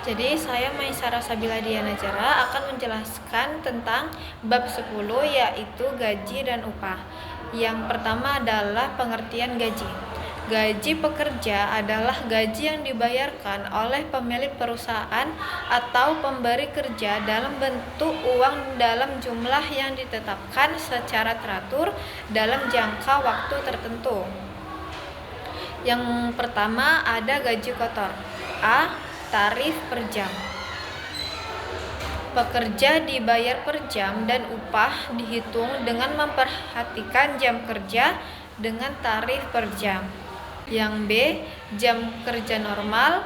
Jadi saya Maisara Sabila Diana Jara akan menjelaskan tentang bab 10 yaitu gaji dan upah. Yang pertama adalah pengertian gaji. Gaji pekerja adalah gaji yang dibayarkan oleh pemilik perusahaan atau pemberi kerja dalam bentuk uang dalam jumlah yang ditetapkan secara teratur dalam jangka waktu tertentu. Yang pertama ada gaji kotor. A. Tarif per jam. Pekerja dibayar per jam dan upah dihitung dengan memperhatikan jam kerja dengan tarif per jam. Yang B. Jam kerja normal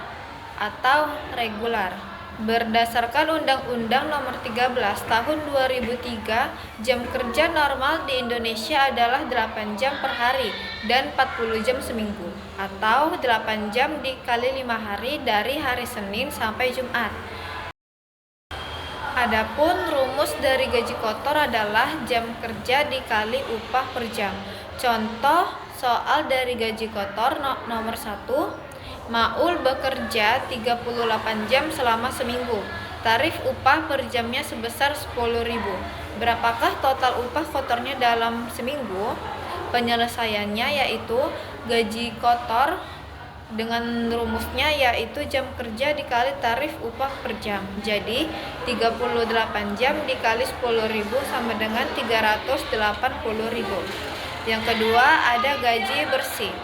atau regular. Berdasarkan Undang-Undang Nomor 13 Tahun 2003, jam kerja normal di Indonesia adalah 8 jam per hari dan 40 jam seminggu, atau 8 jam dikali 5 hari dari hari Senin sampai Jumat. Adapun rumus dari gaji kotor adalah jam kerja dikali upah per jam. Contoh soal dari gaji kotor nomor 1. Maul bekerja 38 jam selama seminggu. Tarif upah per jamnya sebesar 10.000. Berapakah total upah kotornya dalam seminggu? Penyelesaiannya yaitu gaji kotor dengan rumusnya yaitu jam kerja dikali tarif upah per jam. Jadi 38 jam dikali 10.000 sama dengan 380.000. Yang kedua ada gaji bersih.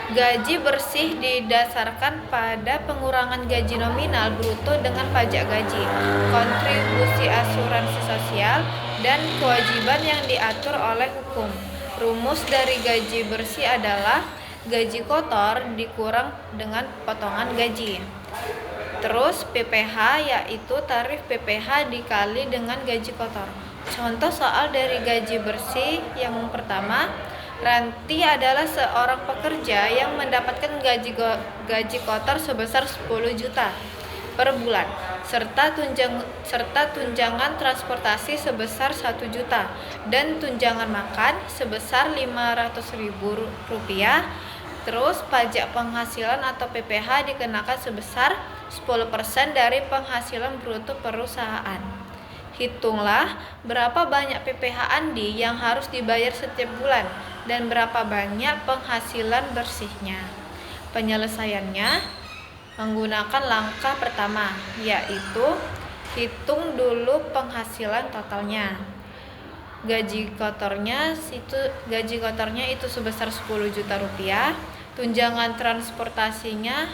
Gaji bersih didasarkan pada pengurangan gaji nominal bruto dengan pajak gaji, kontribusi asuransi sosial, dan kewajiban yang diatur oleh hukum. Rumus dari gaji bersih adalah gaji kotor dikurang dengan potongan gaji. Terus PPh yaitu tarif PPh dikali dengan gaji kotor. Contoh soal dari gaji bersih yang pertama. Ranti adalah seorang pekerja yang mendapatkan gaji kotor sebesar 10 juta per bulan serta tunjangan transportasi sebesar 1 juta dan tunjangan makan sebesar 500.000 rupiah. Terus pajak penghasilan atau PPh dikenakan sebesar 10% dari penghasilan bruto perusahaan. Hitunglah berapa banyak PPh Andi yang harus dibayar setiap bulan dan berapa banyak penghasilan bersihnya. Penyelesaiannya menggunakan langkah pertama, yaitu hitung dulu penghasilan totalnya. Gaji kotornya itu sebesar 10 juta rupiah, tunjangan transportasinya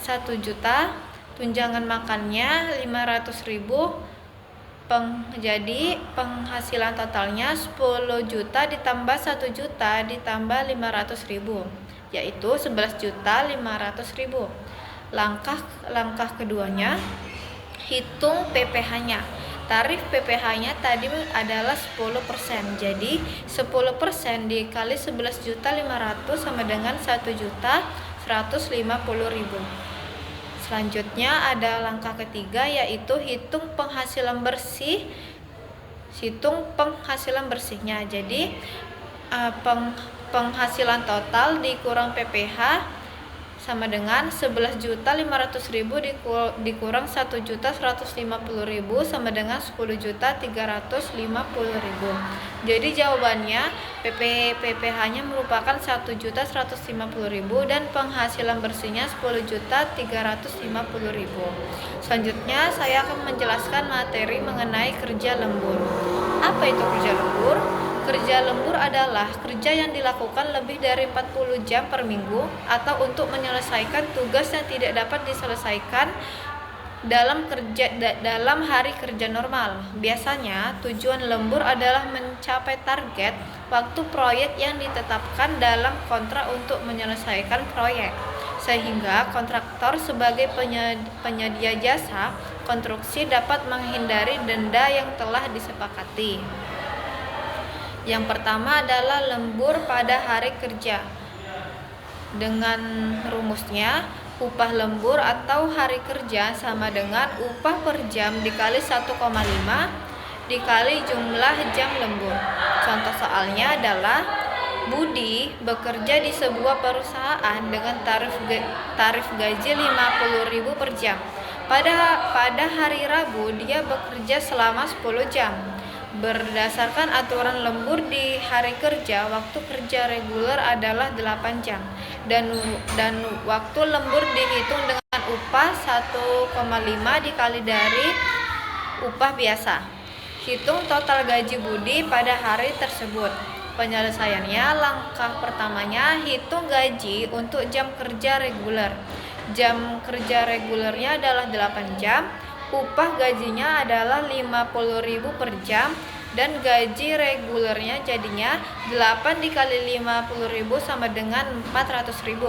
1 juta, tunjangan makannya 500.000. Jadi penghasilan totalnya 10 juta ditambah 1 juta ditambah 500.000, yaitu 11.500.000. Langkah keduanya, hitung PPh-nya. Tarif PPh-nya tadi adalah 10%. Jadi 10% dikali 11.500.000 sama dengan 1.150.000. Selanjutnya ada langkah ketiga yaitu hitung penghasilan bersihnya. Jadi penghasilan total dikurang PPh sama dengan 11.500.000 dikurang 1.150.000 sama dengan 10.350.000. Jadi jawabannya PPh-nya merupakan 1.150.000 dan penghasilan bersihnya 10.350.000. Selanjutnya saya akan menjelaskan materi mengenai kerja lembur. Apa itu kerja lembur? Kerja lembur adalah kerja yang dilakukan lebih dari 40 jam per minggu atau untuk menyelesaikan tugas yang tidak dapat diselesaikan dalam hari kerja normal. Biasanya tujuan lembur adalah mencapai target waktu proyek yang ditetapkan dalam kontrak untuk menyelesaikan proyek, sehingga kontraktor sebagai penyedia jasa konstruksi dapat menghindari denda yang telah disepakati. Yang pertama adalah lembur pada hari kerja. Dengan rumusnya, upah lembur atau hari kerja sama dengan upah per jam dikali 1,5 dikali jumlah jam lembur. Contoh soalnya adalah Budi bekerja di sebuah perusahaan dengan tarif gaji 50.000 per jam. Pada hari Rabu dia bekerja selama 10 jam. Berdasarkan aturan lembur di hari kerja, waktu kerja reguler adalah 8 jam dan waktu lembur dihitung dengan upah 1,5 dikali dari upah biasa. Hitung total gaji Budi pada hari tersebut. Penyelesaiannya, langkah pertamanya hitung gaji untuk jam kerja reguler. Jam kerja regulernya adalah 8 jam. Upah gajinya adalah 50.000 per jam dan gaji regulernya jadinya 8 dikali 50.000 sama dengan 400.000.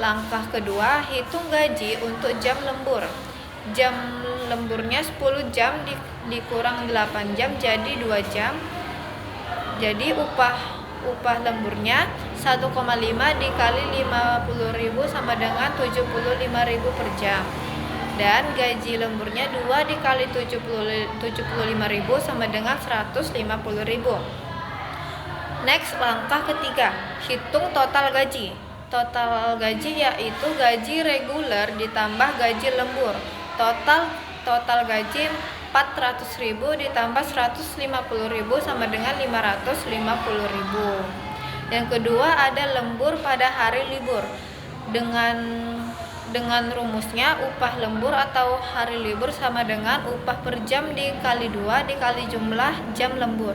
Langkah kedua, hitung gaji untuk jam lembur. Jam lemburnya 10 jam dikurang 8 jam jadi 2 jam. Jadi upah lemburnya 1,5 dikali 50.000 sama dengan 75.000 per jam. Dan gaji lemburnya 2 dikali 75.000 sama dengan 150.000. Next, langkah ketiga, hitung total gaji. Total gaji yaitu gaji reguler ditambah gaji lembur. Total gaji 400.000 ditambah 150.000 sama dengan 550.000. Yang kedua ada lembur pada hari libur. Dengan rumusnya, upah lembur atau hari libur sama dengan upah per jam dikali 2 dikali jumlah jam lembur.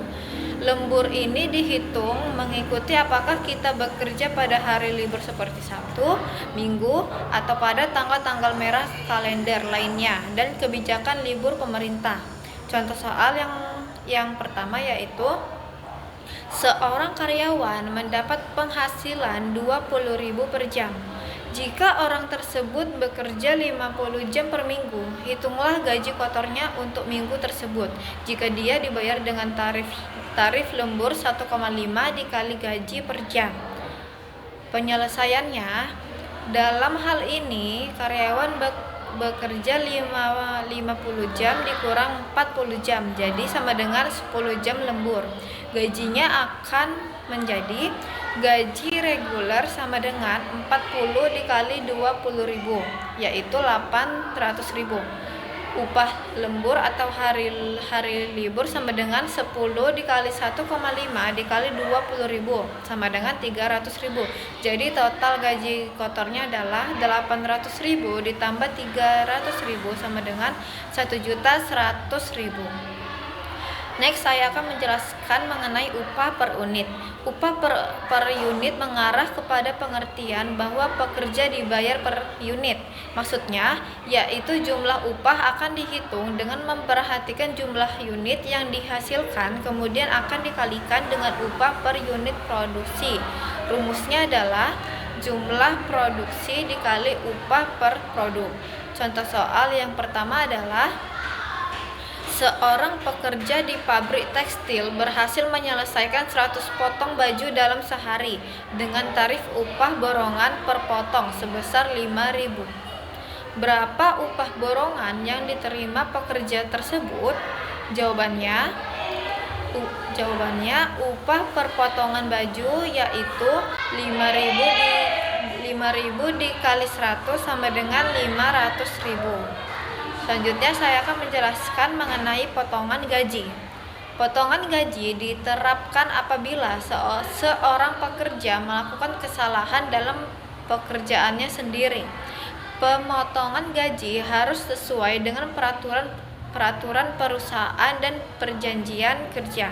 Lembur ini dihitung mengikuti apakah kita bekerja pada hari libur seperti Sabtu, Minggu, atau pada tanggal-tanggal merah kalender lainnya dan kebijakan libur pemerintah. Contoh soal yang pertama yaitu seorang karyawan mendapat penghasilan 20.000 per jam. Jika orang tersebut bekerja 50 jam per minggu, hitunglah gaji kotornya untuk minggu tersebut. Jika dia dibayar dengan tarif lembur 1,5 dikali gaji per jam. Penyelesaiannya, dalam hal ini karyawan bekerja 50 jam dikurang 40 jam, jadi sama dengan 10 jam lembur. Gajinya akan menjadi gaji reguler sama dengan 40 dikali 20.000 yaitu 800.000. Upah lembur atau hari libur sama dengan 10 dikali 1,5 dikali 20.000 sama dengan 300.000. Jadi total gaji kotornya adalah 800.000 ditambah 300.000 sama dengan 1.100.000. Next, saya akan menjelaskan mengenai upah per unit. Upah per unit mengarah kepada pengertian bahwa pekerja dibayar per unit. Maksudnya, yaitu jumlah upah akan dihitung dengan memperhatikan jumlah unit yang dihasilkan, kemudian akan dikalikan dengan upah per unit produksi. Rumusnya adalah jumlah produksi dikali upah per produk. Contoh soal yang pertama adalah seorang pekerja di pabrik tekstil berhasil menyelesaikan 100 potong baju dalam sehari dengan tarif upah borongan per potong sebesar 5.000. Berapa upah borongan yang diterima pekerja tersebut? Jawabannya upah per potongan baju yaitu 5.000 dikali 100 sama dengan 500.000. Selanjutnya saya akan menjelaskan mengenai potongan gaji. Potongan gaji diterapkan apabila seorang pekerja melakukan kesalahan dalam pekerjaannya sendiri. Pemotongan gaji harus sesuai dengan peraturan perusahaan dan perjanjian kerja.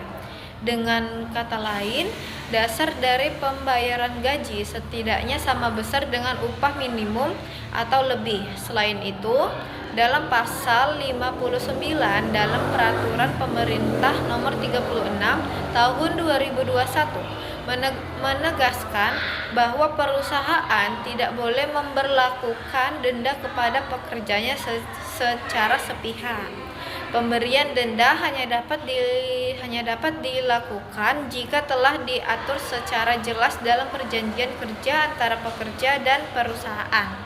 Dengan kata lain, dasar dari pembayaran gaji setidaknya sama besar dengan upah minimum atau lebih. Selain itu, dalam pasal 59 dalam peraturan pemerintah nomor 36 tahun 2021 menegaskan bahwa perusahaan tidak boleh memberlakukan denda kepada pekerjanya secara sepihak. Pemberian denda hanya dapat dilakukan jika telah diatur secara jelas dalam perjanjian kerja antara pekerja dan perusahaan.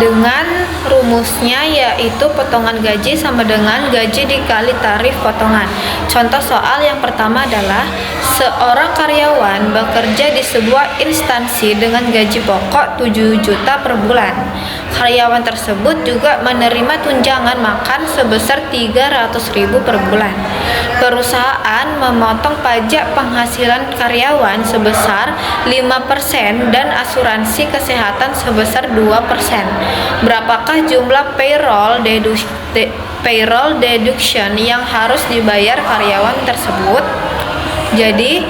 Dengan rumusnya yaitu potongan gaji sama dengan gaji dikali tarif potongan. Contoh soal yang pertama adalah seorang karyawan bekerja di sebuah instansi dengan gaji pokok 7 juta per bulan. Karyawan tersebut juga menerima tunjangan makan sebesar 300.000 per bulan. Perusahaan memotong pajak penghasilan karyawan sebesar 5% dan asuransi kesehatan sebesar 2%. Berapakah jumlah payroll deduction yang harus dibayar karyawan tersebut? Jadi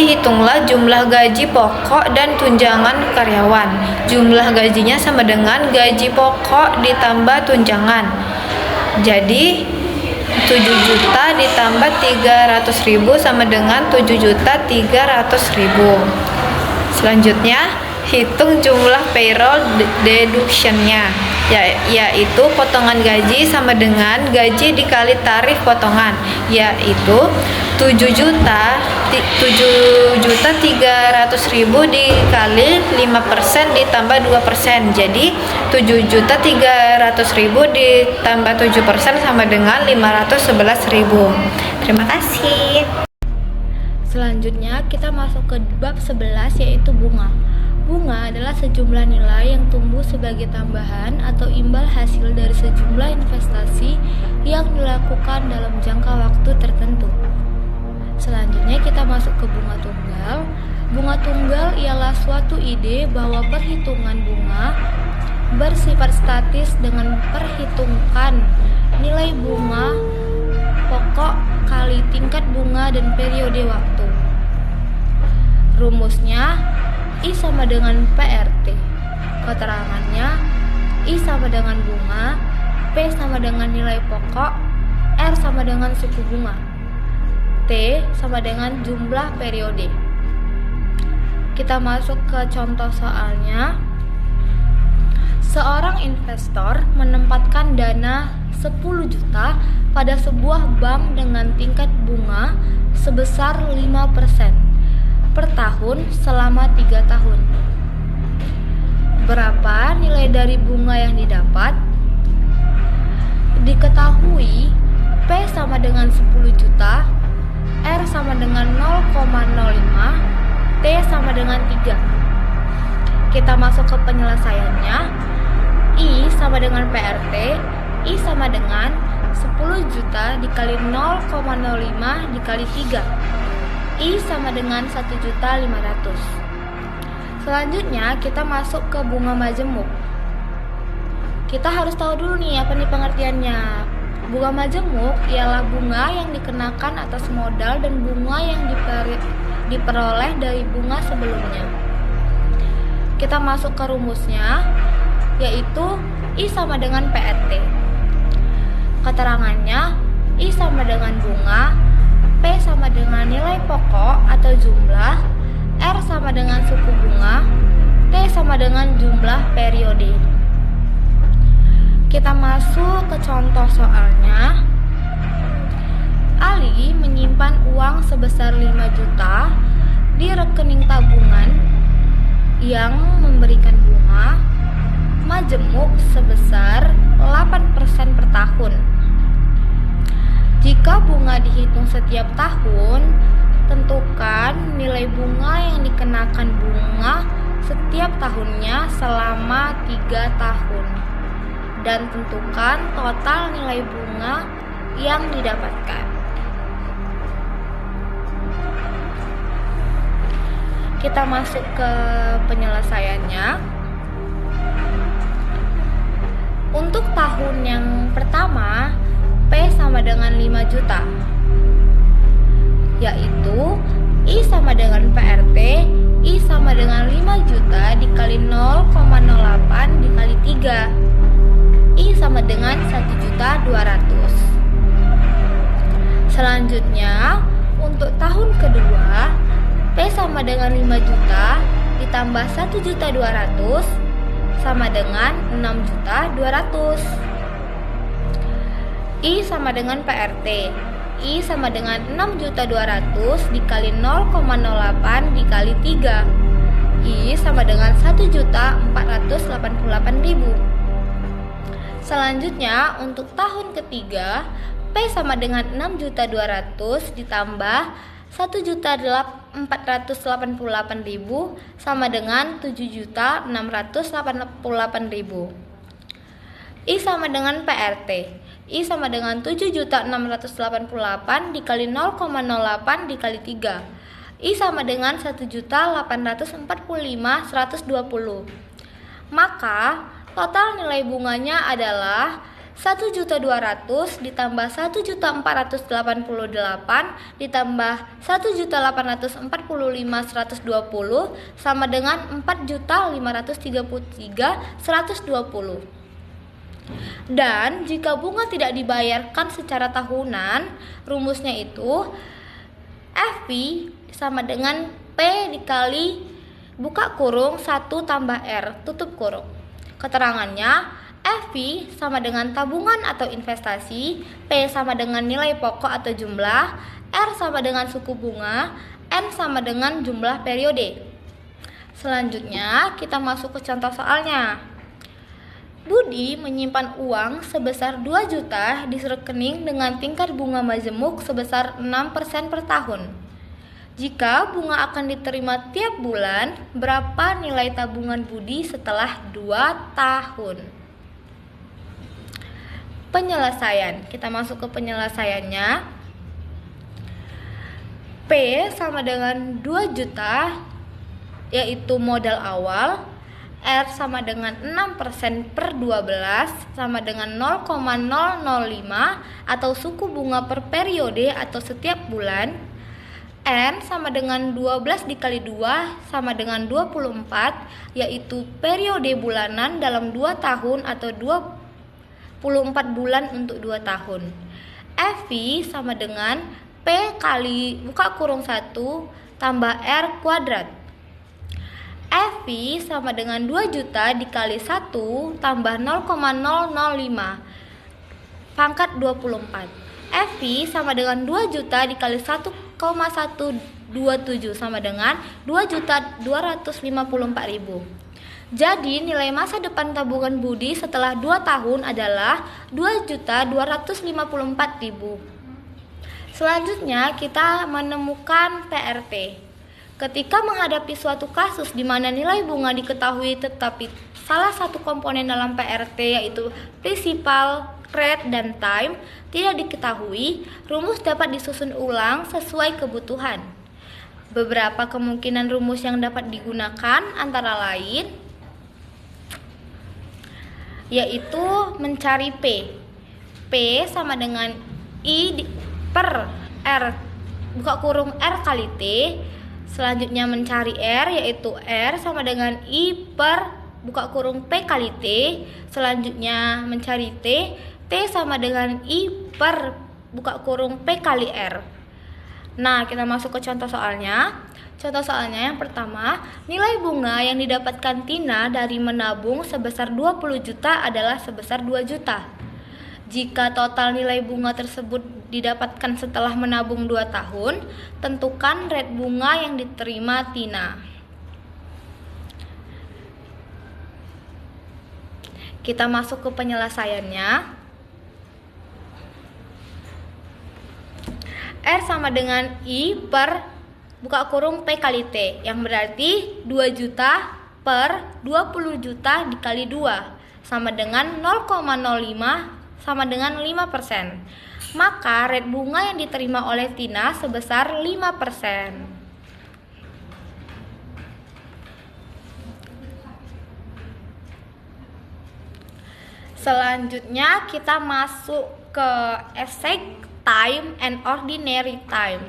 hitunglah jumlah gaji pokok dan tunjangan karyawan. Jumlah gajinya sama dengan gaji pokok ditambah tunjangan. Jadi 7 juta ditambah 300.000 sama dengan 7.300.000. Selanjutnya, hitung jumlah payroll deduction-nya, yaitu potongan gaji sama dengan gaji dikali tarif potongan, yaitu 7.300.000 dikali 5% ditambah 2%. Jadi 7.300.000 ditambah 7% sama dengan 511.000. Terima kasih. Selanjutnya kita masuk ke bab 11 yaitu bunga. Bunga adalah sejumlah nilai yang tumbuh sebagai tambahan atau imbal hasil dari sejumlah investasi yang dilakukan dalam jangka waktu tertentu. Selanjutnya kita masuk ke bunga tunggal. Bunga tunggal ialah suatu ide bahwa perhitungan bunga bersifat statis dengan perhitungkan nilai bunga pokok kali tingkat bunga dan periode waktu. Rumusnya I sama dengan PRT. Keterangannya I sama dengan bunga, P sama dengan nilai pokok, R sama dengan suku bunga, T sama dengan jumlah periode. Kita masuk ke contoh soalnya. Seorang investor menempatkan dana 10 juta pada sebuah bank dengan tingkat bunga sebesar 5% per tahun selama 3 tahun. Berapa nilai dari bunga yang didapat? Diketahui P sama dengan 10 juta, R sama dengan 0,05, T sama dengan 3. Kita masuk ke penyelesaiannya. I sama dengan PRT, I sama dengan 10 juta dikali 0,05 dikali 3. I sama dengan 1.500.000. Selanjutnya kita masuk ke bunga majemuk. Kita harus tahu dulu nih apa nih pengertiannya. Bunga majemuk ialah bunga yang dikenakan atas modal dan bunga yang diperoleh dari bunga sebelumnya. Kita masuk ke rumusnya, yaitu I sama dengan PRT. Keterangannya I sama dengan bunga, P sama dengan nilai pokok atau jumlah, R sama dengan suku bunga, T sama dengan jumlah periode. Kita masuk ke contoh soalnya. Ali menyimpan uang sebesar 5 juta di rekening tabungan yang memberikan bunga majemuk sebesar 8% per tahun. Jika bunga dihitung setiap tahun, tentukan nilai bunga yang dikenakan bunga setiap tahunnya selama 3 tahun dan tentukan total nilai bunga yang didapatkan. Kita masuk ke penyelesaiannya. Untuk tahun yang pertama, P sama dengan 5 juta. yaitu I sama dengan PRT, I sama dengan 5 juta dikali 0,08 dikali 3. I sama dengan 1.200.000. Selanjutnya, untuk tahun kedua, P sama dengan 5 juta ditambah 1.200.000 sama dengan 6.200.000. I sama dengan PRT. I sama dengan 6.200.000 dikali 0,08 dikali 3. I sama dengan 1.488.000. Selanjutnya, untuk tahun ketiga, P sama dengan 6.200.000 ditambah 1.488.000 sama dengan 7.688.000. I sama dengan PRT. I sama dengan 7.688 dikali 0,08 dikali 3. I sama dengan 1.845.120. Maka total nilai bunganya adalah 1.200.000 ditambah 1.488 ditambah 1.845.120 sama dengan 4.533.120. Dan jika bunga tidak dibayarkan secara tahunan, rumusnya itu FP sama dengan P dikali buka kurung 1 tambah R tutup kurung. Keterangannya, FP sama dengan tabungan atau investasi, P sama dengan nilai pokok atau jumlah, R sama dengan suku bunga, N sama dengan jumlah periode. Selanjutnya, kita masuk ke contoh soalnya. Budi menyimpan uang sebesar 2 juta di rekening dengan tingkat bunga majemuk sebesar 6% per tahun. Jika bunga akan diterima tiap bulan, berapa nilai tabungan Budi setelah 2 tahun? Penyelesaian. Kita masuk ke penyelesaiannya. P sama dengan 2 juta, yaitu modal awal. R sama dengan 6% per 12 sama dengan 0,005 atau suku bunga per periode atau setiap bulan. N sama dengan 12 dikali 2 sama dengan 24, yaitu periode bulanan dalam 2 tahun atau 24 bulan untuk 2 tahun. FV sama dengan P kali buka kurung 1 tambah R kuadrat. FP sama dengan 2 juta dikali 1 tambah 0,005 pangkat 24. FP sama dengan 2 juta dikali 1,127 sama dengan 2.254.000. Jadi nilai masa depan tabungan Budi setelah 2 tahun adalah 2.254.000. Selanjutnya kita menemukan PRT. Ketika menghadapi suatu kasus di mana nilai bunga diketahui tetapi salah satu komponen dalam PRT yaitu principal, rate, dan time tidak diketahui, rumus dapat disusun ulang sesuai kebutuhan. Beberapa kemungkinan rumus yang dapat digunakan antara lain yaitu mencari P. P sama dengan I per R buka kurung R kali T. Selanjutnya mencari R, yaitu R sama dengan I per buka kurung P kali T. Selanjutnya mencari T, T sama dengan I per buka kurung P kali R. Nah, kita masuk ke contoh soalnya. Contoh soalnya yang pertama, nilai bunga yang didapatkan Tina dari menabung sebesar 20 juta adalah sebesar 2 juta. Jika total nilai bunga tersebut didapatkan setelah menabung 2 tahun, tentukan rate bunga yang diterima Tina. Kita masuk ke penyelesaiannya. R sama dengan I per buka kurung P kali T, yang berarti 2 juta per 20 juta dikali 2 sama dengan 0,05 sama dengan 5%. Maka rate bunga yang diterima oleh Tina sebesar 5%. Selanjutnya kita masuk ke esai time and ordinary time.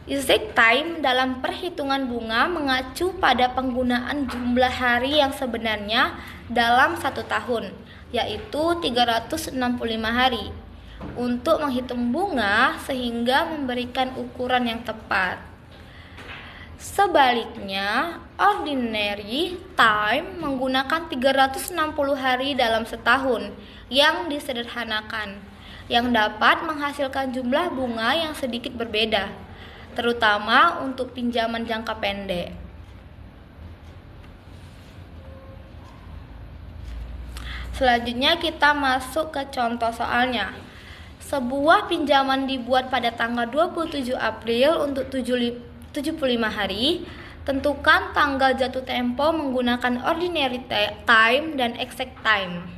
Exact time dalam perhitungan bunga mengacu pada penggunaan jumlah hari yang sebenarnya dalam satu tahun, yaitu 365 hari, untuk menghitung bunga sehingga memberikan ukuran yang tepat. Sebaliknya, ordinary time menggunakan 360 hari dalam setahun yang disederhanakan, yang dapat menghasilkan jumlah bunga yang sedikit berbeda, terutama untuk pinjaman jangka pendek. Selanjutnya kita masuk ke contoh soalnya. Sebuah pinjaman dibuat pada tanggal 27 April untuk 75 hari. Tentukan tanggal jatuh tempo menggunakan ordinary time dan exact time.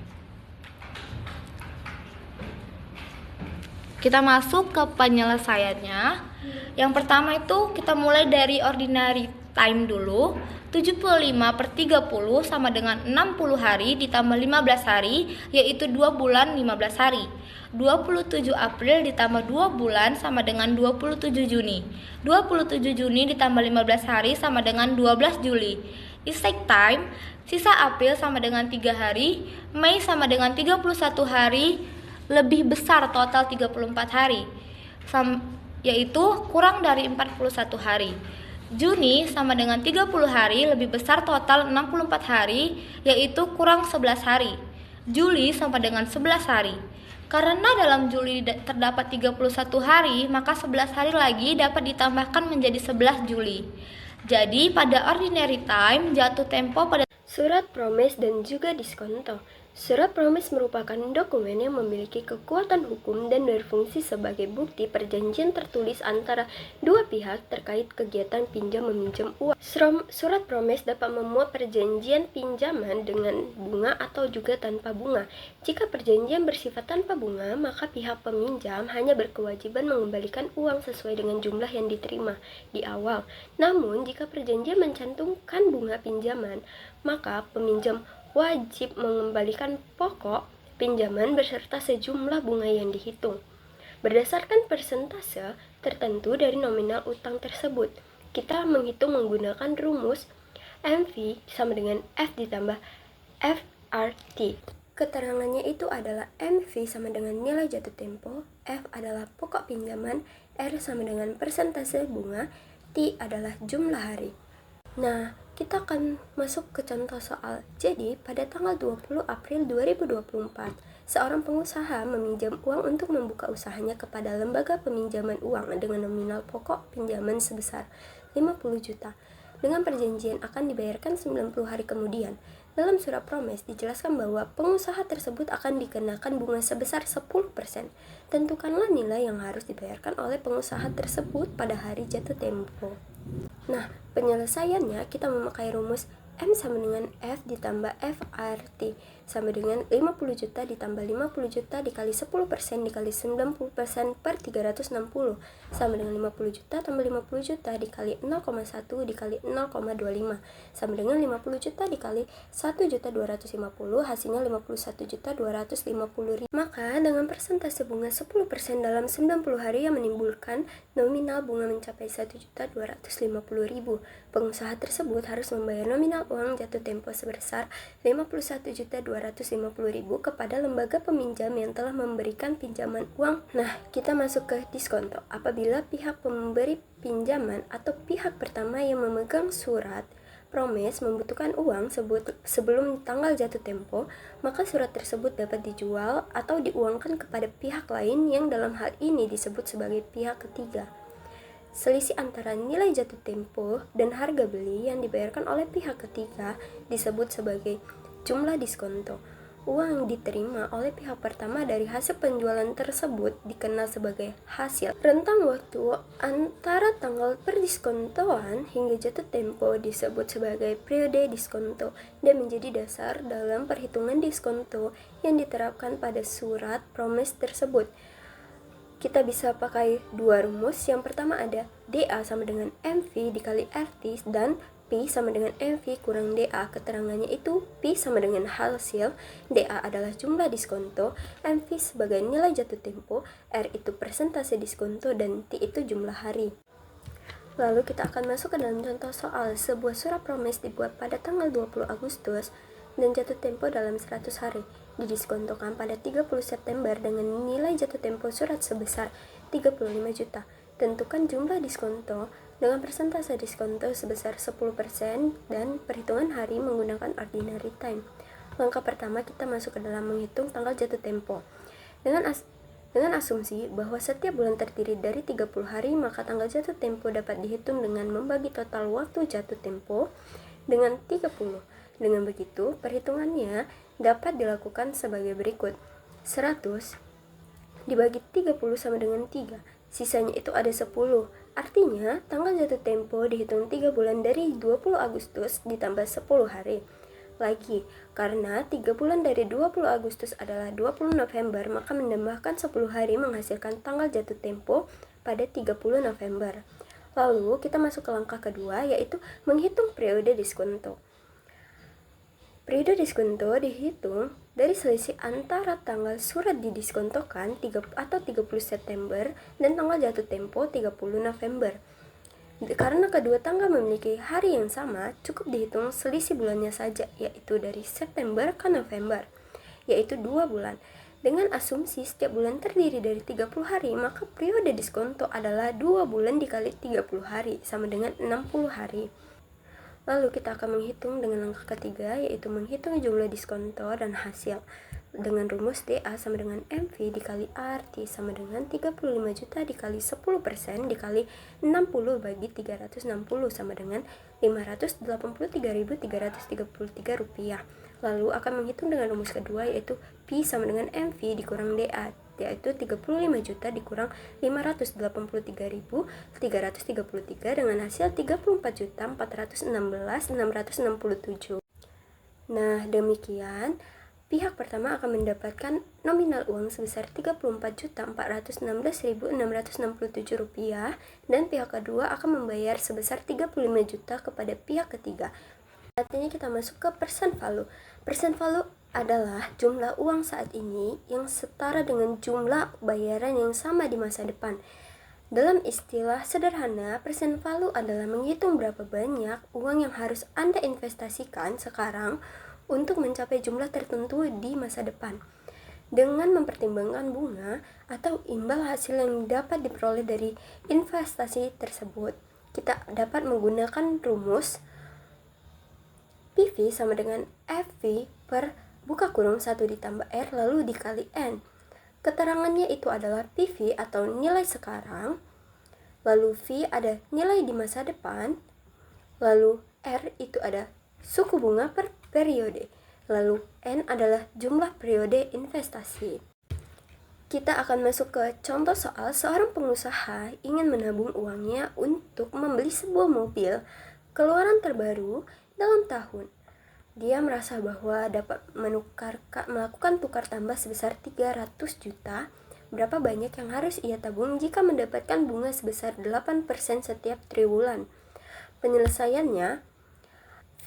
Kita masuk ke penyelesaiannya. Yang pertama itu kita mulai dari ordinary time dulu. 75/30 sama dengan 60 hari ditambah 15 hari, yaitu 2 bulan 15 hari. 27 April ditambah 2 bulan sama dengan 27 Juni. 27 Juni ditambah 15 hari sama dengan 12 Juli. Exact time, sisa April sama dengan 3 hari, Mei sama dengan 31 hari, lebih besar total 34 hari, yaitu kurang dari 41 hari. Juni sama dengan 30 hari, lebih besar total 64 hari, yaitu kurang 11 hari. Juli sama dengan 11 hari. Karena dalam Juli terdapat 31 hari, maka 11 hari lagi dapat ditambahkan menjadi 11 Juli. Jadi pada ordinary time jatuh tempo pada surat promise dan juga diskonto. Surat promise merupakan dokumen yang memiliki kekuatan hukum dan berfungsi sebagai bukti perjanjian tertulis antara dua pihak terkait kegiatan pinjam-meminjam uang. Surat promise dapat memuat perjanjian pinjaman dengan bunga atau juga tanpa bunga. Jika perjanjian bersifat tanpa bunga, maka pihak peminjam hanya berkewajiban mengembalikan uang sesuai dengan jumlah yang diterima di awal. Namun, jika perjanjian mencantumkan bunga pinjaman, maka peminjam wajib mengembalikan pokok pinjaman beserta sejumlah bunga yang dihitung berdasarkan persentase tertentu dari nominal utang tersebut. Kita menghitung menggunakan rumus MV sama dengan F ditambah FRT. Keterangannya itu adalah MV sama dengan nilai jatuh tempo, F adalah pokok pinjaman, R sama dengan persentase bunga, T adalah jumlah hari. Nah, kita akan masuk ke contoh soal. Jadi, pada tanggal 20 April 2024, seorang pengusaha meminjam uang untuk membuka usahanya kepada lembaga peminjaman uang dengan nominal pokok pinjaman sebesar 50 juta. Dengan perjanjian akan dibayarkan 90 hari kemudian. Dalam surat promise dijelaskan bahwa pengusaha tersebut akan dikenakan bunga sebesar 10%. Tentukanlah nilai yang harus dibayarkan oleh pengusaha tersebut pada hari jatuh tempo. Nah, penyelesaiannya kita memakai rumus M sama dengan F ditambah FRT sama dengan 50 juta ditambah 50 juta dikali 10% dikali 90% per 360 sama dengan 50 juta tambah 50 juta dikali 0,1 dikali 0,25 sama dengan 50 juta dikali 1.250 hasilnya 51.250.000. Maka dengan persentase bunga 10% dalam 90 hari yang menimbulkan nominal bunga mencapai 1.250.000, pengusaha tersebut harus membayar nominal uang jatuh tempo sebesar 51.250.000 kepada lembaga peminjam yang telah memberikan pinjaman uang. Nah, kita masuk ke diskonto. Apabila pihak pemberi pinjaman atau pihak pertama yang memegang surat promise membutuhkan uang sebelum tanggal jatuh tempo, maka surat tersebut dapat dijual atau diuangkan kepada pihak lain yang dalam hal ini disebut sebagai pihak ketiga. Selisih antara nilai jatuh tempo dan harga beli yang dibayarkan oleh pihak ketiga disebut sebagai jumlah diskonto. Uang yang diterima oleh pihak pertama dari hasil penjualan tersebut dikenal sebagai hasil. Rentang waktu antara tanggal perdiskontoan hingga jatuh tempo disebut sebagai periode diskonto dan menjadi dasar dalam perhitungan diskonto yang diterapkan pada surat promise tersebut. Kita bisa pakai dua rumus. Yang pertama ada DA sama dengan MV dikali RT dan P sama dengan MV kurang DA. Keterangannya itu P sama dengan hasil, DA adalah jumlah diskonto, MV sebagai nilai jatuh tempo, R itu persentase diskonto, dan T itu jumlah hari. Lalu kita akan masuk ke dalam contoh soal. Sebuah surat promes dibuat pada tanggal 20 Agustus dan jatuh tempo dalam 100 hari. Didiskontokan pada 30 September dengan nilai jatuh tempo surat sebesar 35 juta. Tentukan jumlah diskonto dengan persentase diskonto sebesar 10% dan perhitungan hari menggunakan ordinary time. Langkah pertama, kita masuk ke dalam menghitung tanggal jatuh tempo. Dengan asumsi bahwa setiap bulan terdiri dari 30 hari, maka tanggal jatuh tempo dapat dihitung dengan membagi total waktu jatuh tempo dengan 30. Dengan begitu, perhitungannya dapat dilakukan sebagai berikut. 100 dibagi 30 sama dengan 3. Sisanya itu ada 10. Artinya, tanggal jatuh tempo dihitung 3 bulan dari 20 Agustus ditambah 10 hari. Lagi, karena 3 bulan dari 20 Agustus adalah 20 November, maka menambahkan 10 hari menghasilkan tanggal jatuh tempo pada 30 November. Lalu, kita masuk ke langkah kedua, yaitu menghitung periode diskonto. Periode diskonto dihitung dari selisih antara tanggal surat didiskontokan 30 September dan tanggal jatuh tempo 30 November. Karena kedua tanggal memiliki hari yang sama, cukup dihitung selisih bulannya saja, yaitu dari September ke November, yaitu 2 bulan. Dengan asumsi setiap bulan terdiri dari 30 hari, maka periode diskonto adalah 2 bulan dikali 30 hari, sama dengan 60 hari. Lalu kita akan menghitung dengan langkah ketiga, yaitu menghitung jumlah diskonto dan hasil. Dengan rumus DA sama dengan MV dikali ART sama dengan 35 juta dikali 10% dikali 60 bagi 360 sama dengan 583.333 rupiah. Lalu akan menghitung dengan rumus kedua, yaitu P sama dengan MV dikurang DA, yaitu 35 juta dikurang 583.333 dengan hasil 34.416.667. Nah, demikian. Pihak pertama akan mendapatkan nominal uang sebesar Rp34.416.667 dan pihak kedua akan membayar sebesar 35 juta kepada pihak ketiga. Saat ini kita masuk ke percent value. Percent value adalah jumlah uang saat ini yang setara dengan jumlah bayaran yang sama di masa depan. Dalam istilah sederhana, percent value adalah menghitung berapa banyak uang yang harus Anda investasikan sekarang untuk mencapai jumlah tertentu di masa depan. Dengan mempertimbangkan bunga atau imbal hasil yang dapat diperoleh dari investasi tersebut, kita dapat menggunakan rumus PV sama dengan FV per buka kurung 1 ditambah R lalu dikali N. Keterangannya itu adalah PV atau nilai sekarang, lalu V ada nilai di masa depan, lalu R itu ada suku bunga per periode, lalu N adalah jumlah periode investasi. Kita akan masuk ke contoh soal. Seorang pengusaha ingin menabung uangnya untuk membeli sebuah mobil keluaran terbaru dalam tahun. Dia merasa bahwa dapat melakukan tukar tambah sebesar 300 juta. Berapa banyak yang harus ia tabung jika mendapatkan bunga sebesar 8% setiap triwulan? Penyelesaiannya,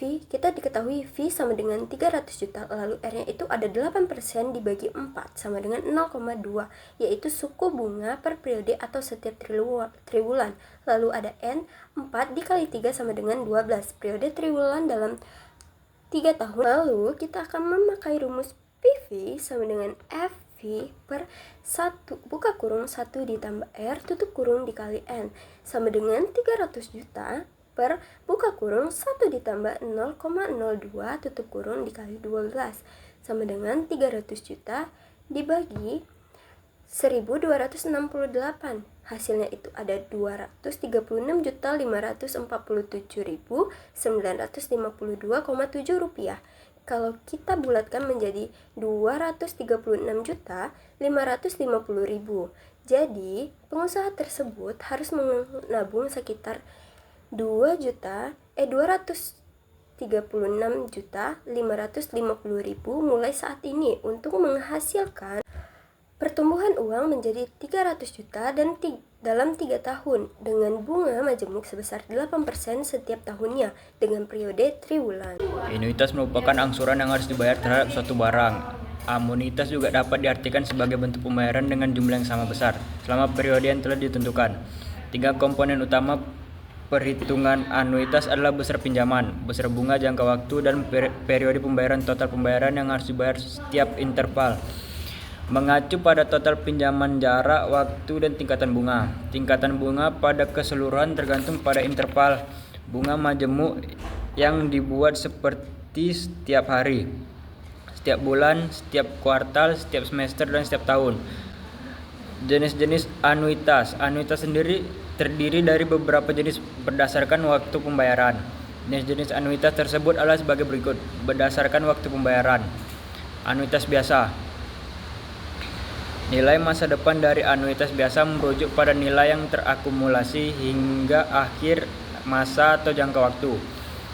kita diketahui V sama dengan 300 juta, lalu R-nya itu ada 8% dibagi 4 sama dengan 0,2, yaitu suku bunga per periode atau setiap triwulan. Lalu ada N, 4 dikali 3 sama dengan 12, periode triwulan dalam 3 tahun. Lalu kita akan memakai rumus PV sama dengan FV per 1 buka kurung 1 ditambah R tutup kurung dikali N sama dengan 300 juta per buka kurung 1 ditambah 0,02 tutup kurung dikali 12 sama dengan 300 juta dibagi 1268. Hasilnya itu ada 236.547.952,7 rupiah. Kalau kita bulatkan menjadi 236.550.000. Jadi, pengusaha tersebut harus menabung sekitar 236.550.000 mulai saat ini untuk menghasilkan pertumbuhan uang menjadi 300 juta dan dalam 3 tahun dengan bunga majemuk sebesar 8% setiap tahunnya dengan periode triwulan. Anuitas merupakan angsuran yang harus dibayar terhadap suatu barang. Anuitas juga dapat diartikan sebagai bentuk pembayaran dengan jumlah yang sama besar selama periode yang telah ditentukan. 3 komponen utama perhitungan anuitas adalah besar pinjaman, besar bunga jangka waktu, dan periode pembayaran total pembayaran yang harus dibayar setiap interval. Mengacu pada total pinjaman, jarak, waktu, dan tingkatan bunga. Tingkatan bunga pada keseluruhan tergantung pada interval bunga majemuk yang dibuat seperti setiap hari, setiap bulan, setiap kuartal, setiap semester, dan setiap tahun. Jenis-jenis anuitas. Anuitas sendiri terdiri dari beberapa jenis berdasarkan waktu pembayaran. Jenis-jenis anuitas tersebut adalah sebagai berikut berdasarkan waktu pembayaran. Anuitas biasa. Nilai masa depan dari anuitas biasa merujuk pada nilai yang terakumulasi hingga akhir masa atau jangka waktu.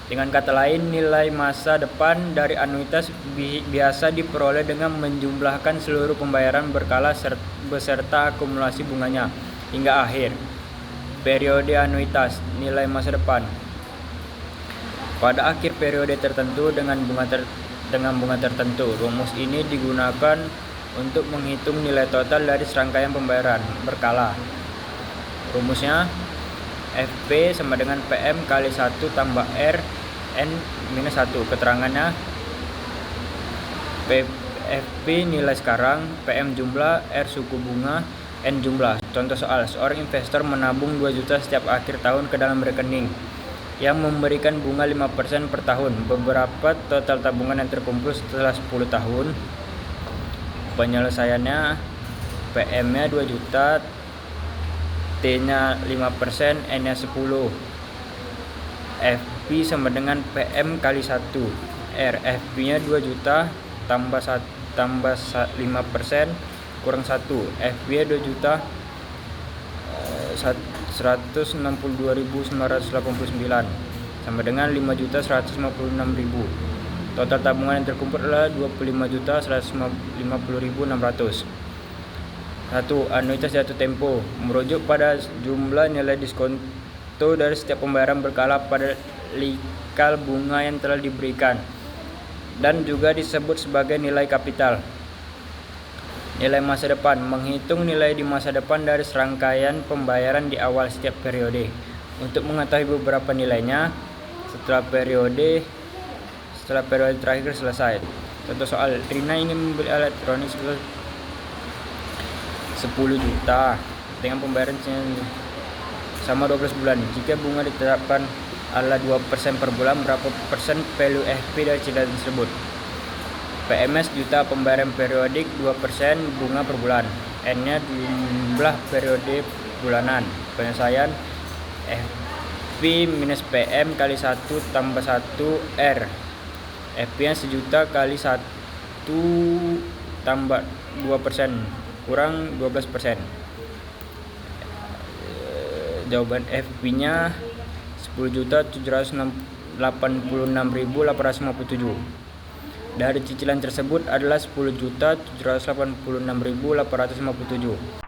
Dengan kata lain, nilai masa depan dari anuitas biasa diperoleh dengan menjumlahkan seluruh pembayaran berkala beserta akumulasi bunganya hingga akhir. Periode anuitas, nilai masa depan. Pada akhir periode tertentu dengan bunga tertentu. Rumus ini digunakan untuk menghitung nilai total dari serangkaian pembayaran berkala. Rumusnya FP sama dengan PM kali 1 tambah R N minus 1. Keterangannya FP nilai sekarang, PM jumlah, R suku bunga, N jumlah. Contoh soal, seorang investor menabung 2 juta setiap akhir tahun ke dalam rekening yang memberikan bunga 5% per tahun. Beberapa total tabungan yang terkumpul setelah 10 tahun. Penyelesaiannya, PM-nya 2 juta, T-nya 5%, N-nya 10. FP sama dengan PM kali 1 R. FP-nya 2 juta tambah 5% kurang 1. FP-nya 2 juta 162.989 sama dengan 5.156.000. Total tabungan yang terkumpul adalah 25.150.600. 1. Anuitas jatuh tempo merujuk pada jumlah nilai diskonto dari setiap pembayaran berkala pada likal bunga yang telah diberikan dan juga disebut sebagai nilai kapital. Nilai masa depan menghitung nilai di masa depan dari serangkaian pembayaran di awal setiap periode. Untuk mengetahui beberapa nilainya setelah periode terakhir selesai. Contoh soal, Rina ingin membeli alat elektronik 10 juta dengan pembayaran sama 12 bulan. Jika bunga ditetapkan adalah 2% per bulan, berapa persen value FP dari cicilan tersebut? PMS juta, pembayaran periodik 2%, bunga per bulan. N-nya jumlah periode bulanan. Penyelesaian FP minus PM kali 1 tambah 1 R. FP-nya 1 juta kali 1 tambah 2% kurang 12%. Jawaban FP-nya 10.786.857. Dari cicilan tersebut adalah 10.786.857.